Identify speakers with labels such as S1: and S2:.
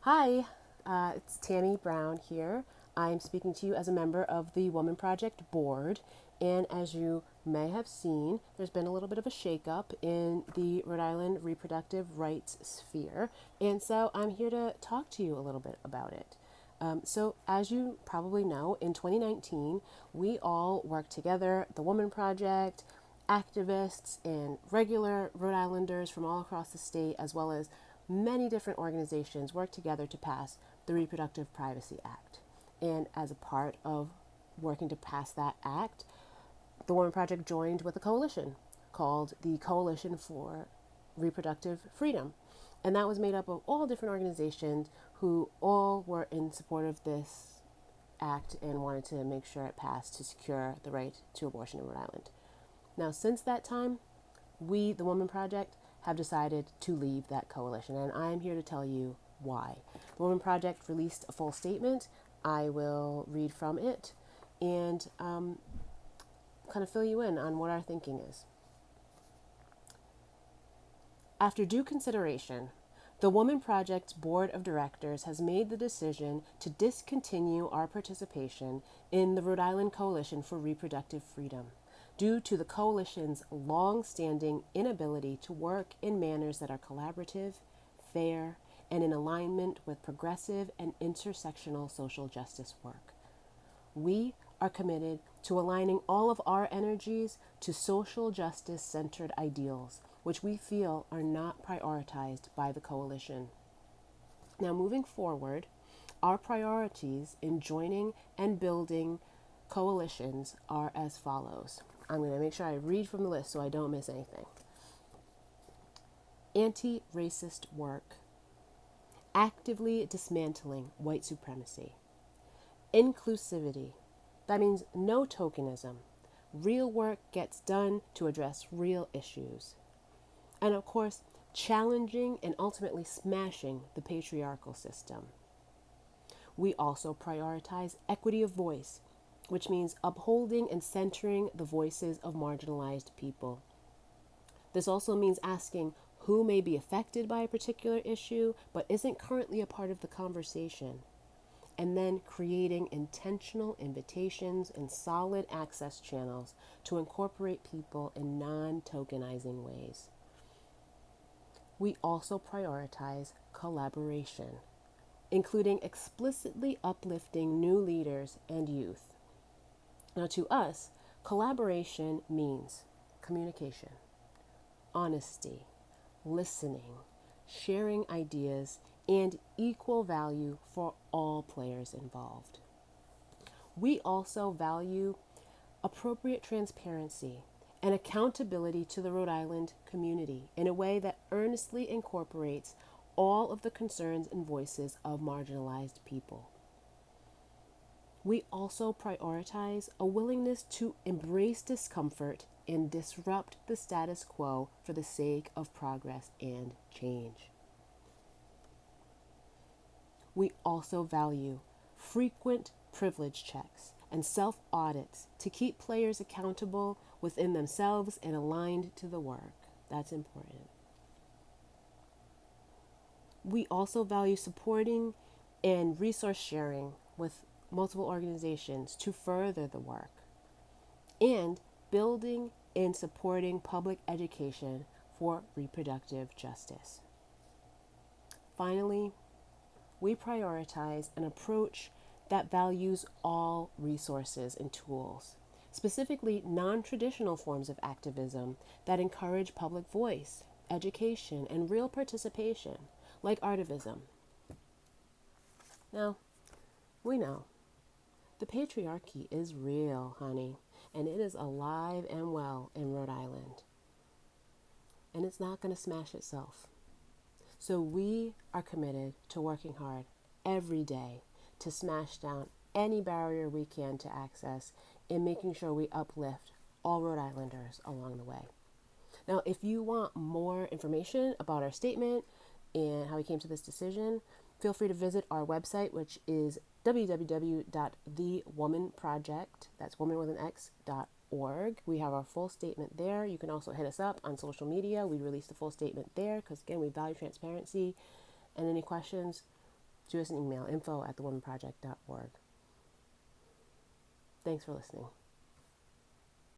S1: Hi, it's Tammy Brown here. I'm speaking to you as a member of the Womxn Project board. And as you may have seen, there's been a little bit of a shakeup in the Rhode Island reproductive rights sphere. And so I'm here to talk to you a little bit about it. So, as you probably know, in 2019, we all worked together, the Womxn Project, activists, and regular Rhode Islanders from all across the state, as well as many different organizations, worked together to pass the Reproductive Privacy Act. And as a part of working to pass that act, the Womxn Project joined with a coalition called the Coalition for Reproductive Freedom. And that was made up of all different organizations who all were in support of this act and wanted to make sure it passed to secure the right to abortion in Rhode Island. Now, since that time, we, the Womxn Project, have decided to leave that coalition, and I'm here to tell you why. The Womxn Project released a full statement. I will read from it and kind of fill you in on what our thinking is. After due consideration, the Womxn Project's Board of Directors has made the decision to discontinue our participation in the Rhode Island Coalition for Reproductive Freedom due to the coalition's long-standing inability to work in manners that are collaborative, fair, and in alignment with progressive and intersectional social justice work. We are committed to aligning all of our energies to social justice-centered ideals, which we feel are not prioritized by the coalition. Now, moving forward, our priorities in joining and building coalitions are as follows. I'm going to make sure I read from the list so I don't miss anything. Anti-racist work, actively dismantling white supremacy, inclusivity, that means no tokenism, real work gets done to address real issues, and of course, challenging and ultimately smashing the patriarchal system. We also prioritize equity of voice, which means upholding and centering the voices of marginalized people. This also means asking who may be affected by a particular issue but isn't currently a part of the conversation, and then creating intentional invitations and solid access channels to incorporate people in non-tokenizing ways. We also prioritize collaboration, including explicitly uplifting new leaders and youth. Now, to us, collaboration means communication, honesty, listening, sharing ideas, and equal value for all players involved. We also value appropriate transparency and accountability to the Rhode Island community in a way that earnestly incorporates all of the concerns and voices of marginalized people. We also prioritize a willingness to embrace discomfort and disrupt the status quo for the sake of progress and change. We also value frequent privilege checks and self-audits to keep players accountable within themselves and aligned to the work. That's important. We also value supporting and resource sharing with multiple organizations to further the work, and building and supporting public education for reproductive justice. Finally, we prioritize an approach that values all resources and tools, specifically non-traditional forms of activism that encourage public voice, education, and real participation, like artivism. Now, we know the patriarchy is real, honey, and it is alive and well in Rhode Island. And it's not going to smash itself. So we are committed to working hard every day to smash down any barrier we can to access and making sure we uplift all Rhode Islanders along the way. Now, if you want more information about our statement and how we came to this decision, feel free to visit our website, which is www.thewomxnproject, that's woman with an X.org. We have our full statement there. You can also hit us up on social media. We release the full statement there because, again, we value transparency. And any questions, shoot us an email, info@thewomxnproject.org. Thanks for listening.